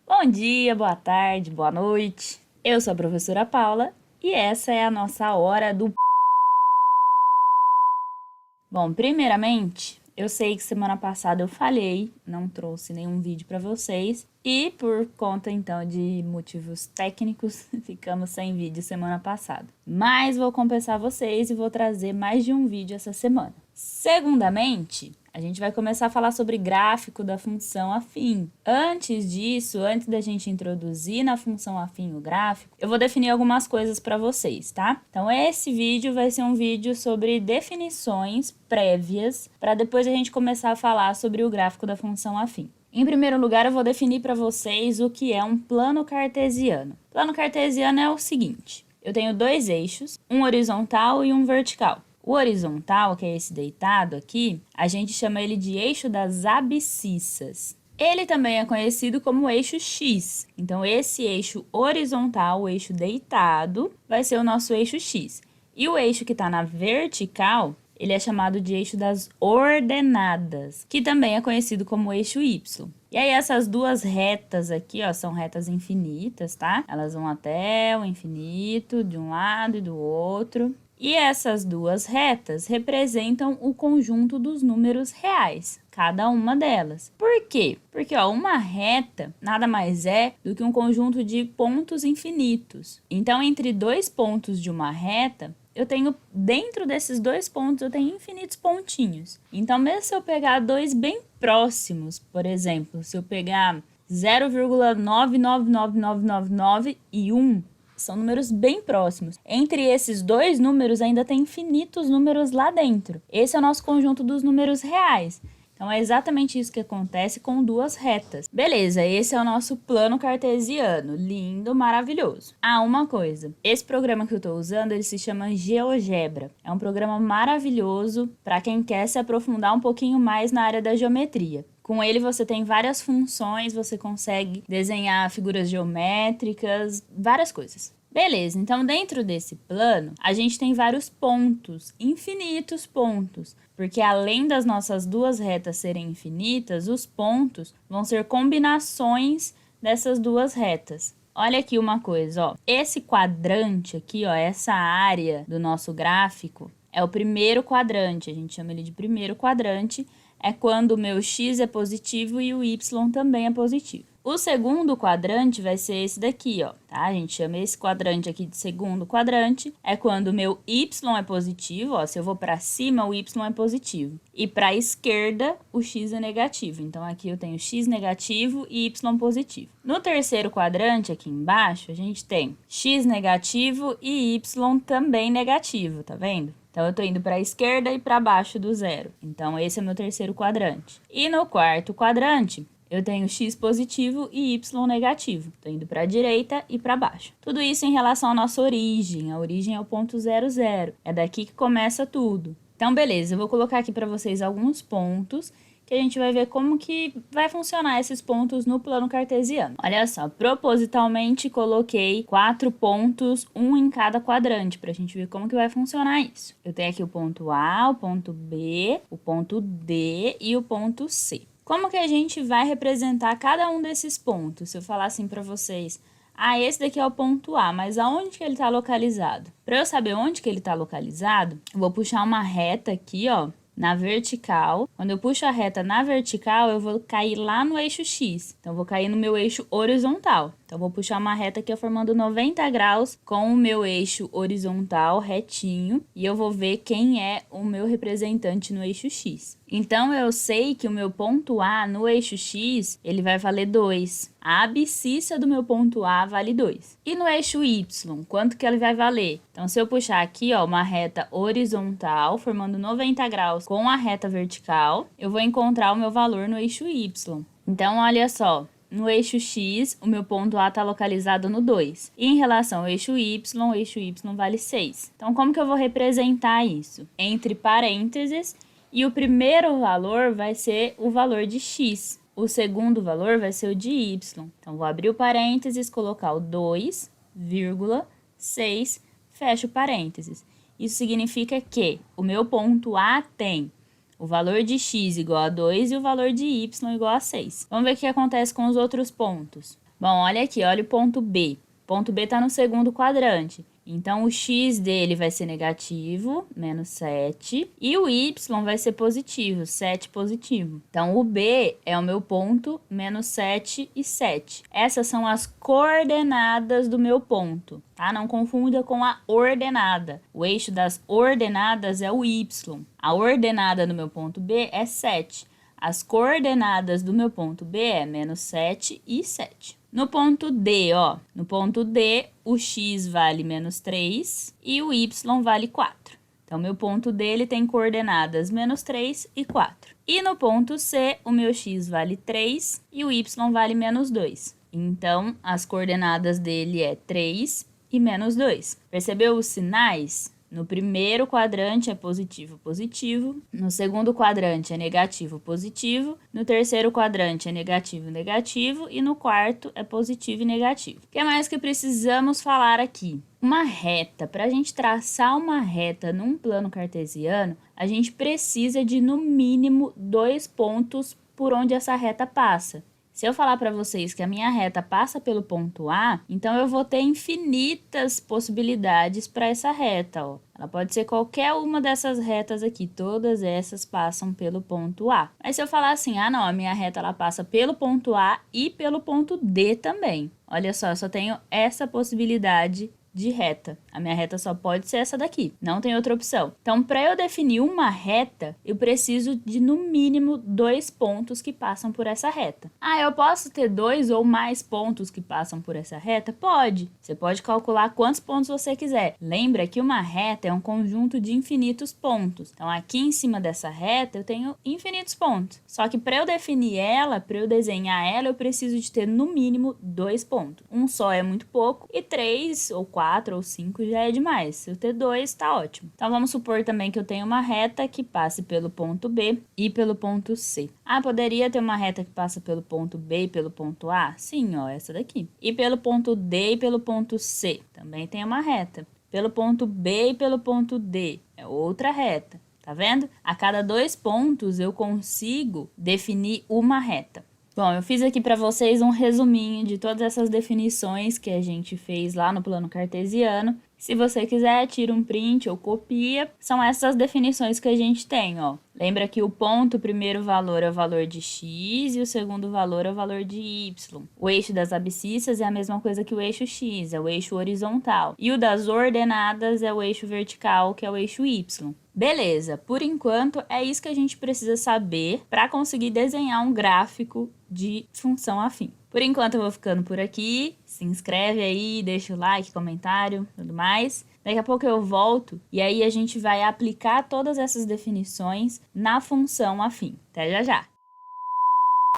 Bom dia, boa tarde, boa noite. Eu sou a professora Paula e essa é a nossa hora do... Bom, primeiramente, eu sei que semana passada eu falhei, não trouxe nenhum vídeo para vocês e por conta então de motivos técnicos, ficamos sem vídeo semana passada. Mas vou compensar vocês e vou trazer mais de um vídeo essa semana. Segundamente, a gente vai começar a falar sobre gráfico da função afim. Antes disso, antes da gente introduzir na função afim o gráfico, eu vou definir algumas coisas para vocês, tá? Então, esse vídeo vai ser um vídeo sobre definições prévias, para depois a gente começar a falar sobre o gráfico da função afim. Em primeiro lugar, eu vou definir para vocês o que é um plano cartesiano. Plano cartesiano é o seguinte: eu tenho dois eixos, um horizontal e um vertical. O horizontal, que é esse deitado aqui, a gente chama ele de eixo das abscissas. Ele também é conhecido como eixo X. Então, esse eixo horizontal, o eixo deitado, vai ser o nosso eixo X. E o eixo que está na vertical, ele é chamado de eixo das ordenadas, que também é conhecido como eixo Y. E aí, essas duas retas aqui, ó, são retas infinitas, tá? Elas vão até o infinito, de um lado e do outro. E essas duas retas representam o conjunto dos números reais, cada uma delas. Por quê? Porque ó, uma reta nada mais é do que um conjunto de pontos infinitos. Então, entre dois pontos de uma reta, eu tenho, dentro desses dois pontos, eu tenho infinitos pontinhos. Então, mesmo se eu pegar dois bem próximos, por exemplo, se eu pegar 0,999999 e 1, são números bem próximos. Entre esses dois números ainda tem infinitos números lá dentro. Esse é o nosso conjunto dos números reais. Então, é exatamente isso que acontece com duas retas. Beleza, esse é o nosso plano cartesiano. Lindo, maravilhoso. Ah, uma coisa. Esse programa que eu estou usando, ele se chama GeoGebra. É um programa maravilhoso para quem quer se aprofundar um pouquinho mais na área da geometria. Com ele você tem várias funções, você consegue desenhar figuras geométricas, várias coisas. Beleza, então dentro desse plano, a gente tem vários pontos, infinitos pontos, porque além das nossas duas retas serem infinitas, os pontos vão ser combinações dessas duas retas. Olha aqui uma coisa, ó. Esse quadrante aqui, ó, essa área do nosso gráfico, é o primeiro quadrante, a gente chama ele de primeiro quadrante, é quando o meu x é positivo e o y também é positivo. O segundo quadrante vai ser esse daqui, ó, tá? A gente chama esse quadrante aqui de segundo quadrante, é quando o meu y é positivo, ó, se eu vou para cima, o y é positivo. E para a esquerda, o x é negativo. Então, aqui eu tenho x negativo e y positivo. No terceiro quadrante, aqui embaixo, a gente tem x negativo e y também negativo, tá vendo? Então, eu estou indo para a esquerda e para baixo do zero. Então, esse é o meu terceiro quadrante. E no quarto quadrante, eu tenho x positivo e y negativo. Estou indo para a direita e para baixo. Tudo isso em relação à nossa origem. A origem é o ponto 0, 0. É daqui que começa tudo. Então, beleza. Eu vou colocar aqui para vocês alguns pontos que a gente vai ver como que vai funcionar esses pontos no plano cartesiano. Olha só, propositalmente coloquei 4 pontos, um em cada quadrante, para a gente ver como que vai funcionar isso. Eu tenho aqui o ponto A, o ponto B, o ponto D e o ponto C. Como que a gente vai representar cada um desses pontos? Se eu falar assim para vocês, ah, esse daqui é o ponto A, mas aonde que ele está localizado? Para eu saber onde que ele está localizado, eu vou puxar uma reta aqui, ó, na vertical. Quando eu puxo a reta na vertical, eu vou cair lá no eixo X. Então, eu vou cair no meu eixo horizontal. Então, eu vou puxar uma reta aqui formando 90 graus com o meu eixo horizontal retinho. E eu vou ver quem é o meu representante no eixo X. Então, eu sei que o meu ponto A no eixo X, ele vai valer 2. A abscissa do meu ponto A vale 2. E no eixo Y, quanto que ele vai valer? Então, se eu puxar aqui, ó, uma reta horizontal, formando 90 graus com a reta vertical, eu vou encontrar o meu valor no eixo Y. Então, olha só. No eixo X, o meu ponto A está localizado no 2. E em relação ao eixo Y vale 6. Então, como que eu vou representar isso? Entre parênteses, e o primeiro valor vai ser o valor de X. O segundo valor vai ser o de Y. Então, vou abrir o parênteses, colocar o 2,6, fecho o parênteses. Isso significa que o meu ponto A tem o valor de x igual a 2 e o valor de y igual a 6. Vamos ver o que acontece com os outros pontos. Bom, olha aqui, olha o ponto B. O ponto B está no segundo quadrante. Então, o x dele vai ser negativo, menos 7, e o y vai ser positivo, 7 positivo. Então, o B é o meu ponto, menos 7 e 7. Essas são as coordenadas do meu ponto, tá? Não confunda com a ordenada. O eixo das ordenadas é o y. A ordenada do meu ponto B é 7. As coordenadas do meu ponto B é menos 7 e 7. No ponto D, ó, no ponto D, o x vale menos 3 e o y vale 4. Então, meu ponto D ele tem coordenadas menos 3 e 4. E no ponto C, o meu x vale 3 e o y vale menos 2. Então, as coordenadas dele é 3 e menos 2. Percebeu os sinais? No primeiro quadrante é positivo, positivo. No segundo quadrante é negativo, positivo. No terceiro quadrante é negativo, negativo. E no quarto é positivo e negativo. O que mais que precisamos falar aqui? Uma reta. Para a gente traçar uma reta num plano cartesiano, a gente precisa de, no mínimo, 2 pontos por onde essa reta passa. Se eu falar para vocês que a minha reta passa pelo ponto A, então eu vou ter infinitas possibilidades para essa reta, ó. Ela pode ser qualquer uma dessas retas aqui, todas essas passam pelo ponto A. Mas se eu falar assim, ah não, a minha reta ela passa pelo ponto A e pelo ponto D também. Olha só, eu só tenho essa possibilidade de reta. A minha reta só pode ser essa daqui, não tem outra opção. Então, para eu definir uma reta, eu preciso de, no mínimo, 2 pontos que passam por essa reta. Ah, eu posso ter 2 ou mais pontos que passam por essa reta? Pode. Você pode calcular quantos pontos você quiser. Lembra que uma reta é um conjunto de infinitos pontos. Então, aqui em cima dessa reta, eu tenho infinitos pontos. Só que para eu definir ela, para eu desenhar ela, eu preciso de ter, no mínimo, 2 pontos. Um só é muito pouco e 3 ou 4 ou 5 já é demais. Se eu ter 2, tá ótimo. Então, vamos supor também que eu tenho uma reta que passe pelo ponto B e pelo ponto C. Ah, poderia ter uma reta que passa pelo ponto B e pelo ponto A? Sim, ó, essa daqui. E pelo ponto D e pelo ponto C? Também tem uma reta. Pelo ponto B e pelo ponto D? É outra reta. Tá vendo? A cada 2 pontos eu consigo definir uma reta. Bom, eu fiz aqui para vocês um resuminho de todas essas definições que a gente fez lá no plano cartesiano. Se você quiser, tira um print ou copia. São essas definições que a gente tem, ó. Lembra que o ponto, o primeiro valor é o valor de x e o segundo valor é o valor de y. O eixo das abscissas é a mesma coisa que o eixo x, é o eixo horizontal. E o das ordenadas é o eixo vertical, que é o eixo y. Beleza, por enquanto é isso que a gente precisa saber para conseguir desenhar um gráfico de função afim. Por enquanto eu vou ficando por aqui, se inscreve aí, deixa o like, comentário, tudo mais. Daqui a pouco eu volto e aí a gente vai aplicar todas essas definições na função afim. Até já já!